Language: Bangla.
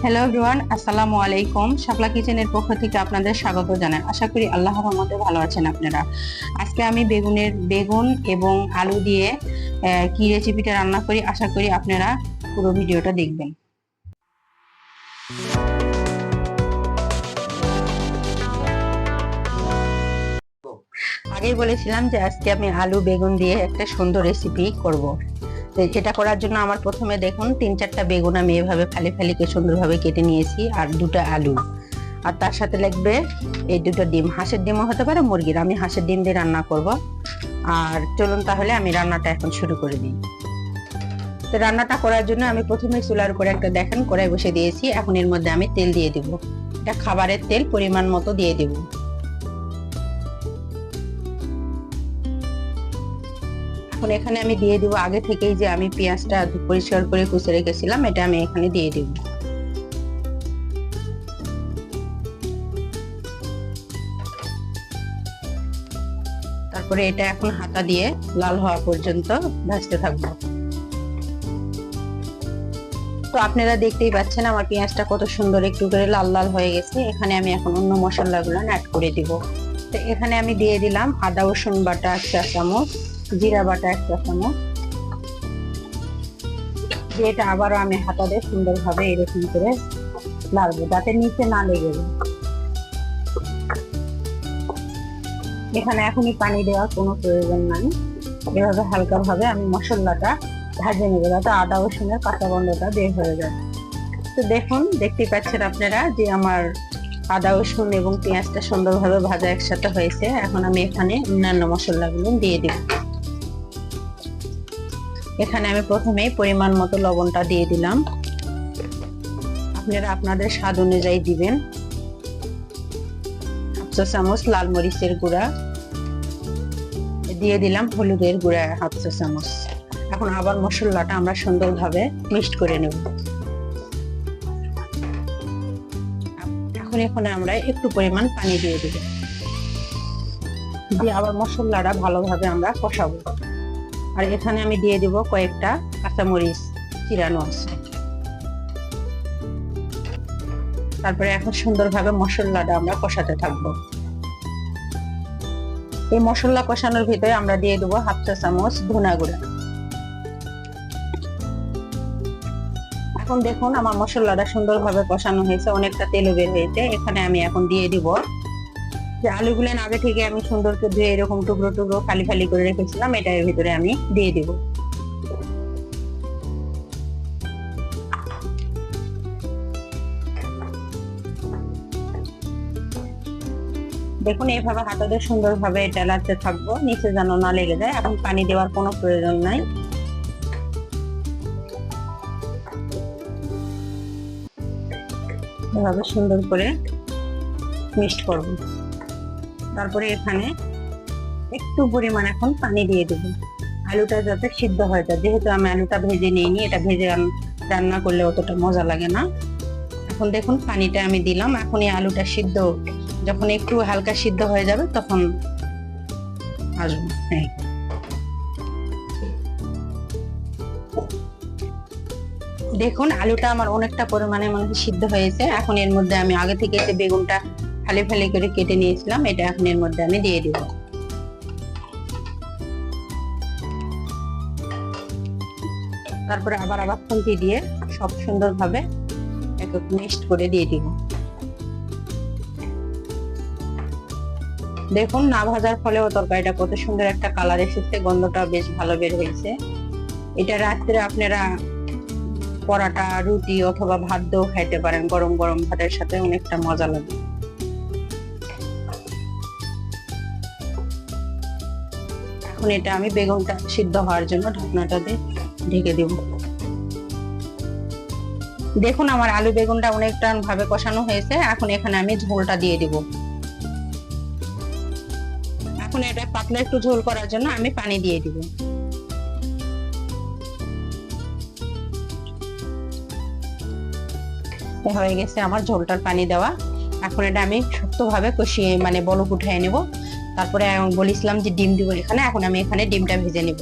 হ্যালো এভরিওয়ান, আসসালামু আলাইকুম। শাপলা কিচেনের পক্ষ থেকে আপনাদের স্বাগত জানাই। আশা করি আল্লাহর রহমতে ভালো আছেন আপনারা। আজকে আমি বেগুন এবং আলু দিয়ে কি রেসিপিটা রান্না করি, আশা করি আপনারা পুরো ভিডিওটা দেখবেন। আগেই বলেছিলাম যে আজকে আমি আলু বেগুন দিয়ে একটা সুন্দর রেসিপি করব। এটা করার জন্য আমার প্রথমে দেখুন 3-4টা বেগুন আমি এভাবে ফালি ফালি করে সুন্দরভাবে কেটে নিয়েছি, আর 2টা আলু, আর তার সাথে লাগবে এই 2টা ডিম। হাঁসের ডিমও হতে পারে, মুরগির। আমি হাঁসের ডিম দিয়ে রান্না করব। আর চলুন তাহলে আমি রান্নাটা এখন শুরু করে দিই। তো রান্নাটা করার জন্য আমি প্রথমে চুলার উপরে একটা দেখেন কড়াই বসে দিয়েছি। এখন এর মধ্যে আমি তেল দিয়ে দিব। এটা খাবারের তেল, পরিমাণ মতো দিয়ে দিব। এখন এখানে আমি দিয়ে দিব আগে থেকেই যে আমি পেঁয়াজটা পরিষ্কার করে কুচে রেখেছিলাম, এটা আমি এখানে দিয়ে দিব। তারপরে এটা এখন হাতা দিয়ে লাল হওয়া পর্যন্ত ভাজতে থাকবো। তো আপনারা দেখতেই পাচ্ছেন আমার পেঁয়াজটা কত সুন্দর একটু করে লাল লাল হয়ে গেছে। এখানে আমি এখন অন্য মশলাগুলো অ্যাড করে দিব। তো এখানে আমি দিয়ে দিলাম আদা রসুন বাটা 1 চা চামচ, জিরা বাটা 1 চা চামচ। এটা আবারও আমি হাতা দিয়ে সুন্দরভাবে এরকম করে নাড়বো যাতে নিচে না লেগে যায়। এখানে এখনই পানি দেওয়ার কোনো প্রয়োজন নাই। এভাবে হালকা ভাবে আমি মশলাটা ভাজে নেবো যাতে আদা রসুনের কাঁচা গন্ধটা বের হয়ে যায়। তো দেখুন, দেখতে পাচ্ছেন আপনারা যে আমার আদা রসুন এবং পেঁয়াজটা সুন্দরভাবে ভাজা একসাথে হয়েছে। এখন আমি এখানে অন্যান্য মশলাগুলো দিয়ে দেব। এখানে আমি প্রথমেই পরিমাণ মতো লবণটা দিয়ে দিলাম। আপনারা আপনাদের স্বাদ অনুযায়ী দিবেন। 1/2 চা চামচ লাল মরিচের গুঁড়া দিয়ে দিলাম, হলুদের গুঁড়া 1/2 চা চামচ। এখন আবার মশলাটা আমরা সুন্দরভাবে মিক্সড করে নেব। এখন আমরা একটু পরিমাণ পানি দিয়ে দেব, দিয়ে আবার মশলাটা ভালোভাবে আমরা কষাবো। আর এখানে আমি দিয়ে দিব কয়েকটা কাঁচামরিচ চিরানো আছে। তারপরে এখন সুন্দরভাবে মশলাটা আমরা কষাতে থাকবো। এই মশলা কষানোর ভিতরে আমরা দিয়ে দেবো 1/2 চা চামচ ধনা গুঁড়া। এখন দেখুন আমার মশলাটা সুন্দরভাবে কষানো হয়েছে, অনেকটা তেলও বের হয়েছে। এখানে আমি এখন দিয়ে দিব যে আলুগুলো আগে থেকে আমি সুন্দর করে ধুয়ে এরকম টুকরো টুকরো ফালি ফালি করে রেখেছিলাম, এটা এর ভিতরে আমি দিয়ে দিব। দেখুন এইভাবে হাতা দিয়ে সুন্দরভাবে এটা নাড়তে থাকবো, নিচে যেন না লেগে যায়। এখন পানি দেওয়ার কোনো প্রয়োজন নাই। এভাবে সুন্দর করে মিক্সড করব। তারপরে এখানে একটু পরিমাণ এখন পানি দিয়ে দেব, আলুটা যাতে সিদ্ধ হয়ে যায়। যেহেতু আমি আলুটা ভেজে নিইনি, এটা ভেজে রান্না করলে অতটা মজা লাগে না। এখন দেখুন পানিটা আমি দিলাম। এখন এই আলুটা সিদ্ধ যখন একটু হালকা সিদ্ধ হয়ে যাবে তখন আসবো। দেখুন আলুটা আমার অনেকটা পরিমাণে সিদ্ধ হয়েছে। এখন এর মধ্যে আমি আগে থেকে যে বেগুনটা ফালি ফালি করে কেটে নিয়েছিলাম, এটা এখন এর মধ্যে আমি দিয়ে দিব। তারপরে আবার খুন্তি দিয়ে সব সুন্দরভাবে একটু মিক্সড করে দিয়ে দিব। দেখুন না ভাজার ফলেও তরকারিটা কত সুন্দর একটা কালার এসেছে, গন্ধটা বেশ ভালো বের হয়েছে। এটা রাত্রে আপনারা পরাটা, রুটি অথবা ভাত দিয়েও খাইতে পারেন, গরম গরম ভাতের সাথে অনেকটা মজা লাগে। এখন এটা আমি বেগুনটা সিদ্ধ হওয়ার জন্য ঢাকনাটা দিয়ে ঢেকে দেব। দেখুন আমার আলু বেগুনটা অনেকটা ভাবে কষানো হয়েছে। এখন এখানে আমি ঝোলটা দিয়ে দিব। এখন এটা পাতলা একটু ঝোল করার জন্য আমি পানি দিয়ে দিব। হয়ে গেছে আমার ঝোলটার পানি দেওয়া। এখন এটা আমি শক্তভাবে কষিয়ে বলক উঠাই নেব। তারপরে বলেছিলাম যে ডিম দিব এখানে, এখন আমি এখানে ডিমটা ভেজে নেব।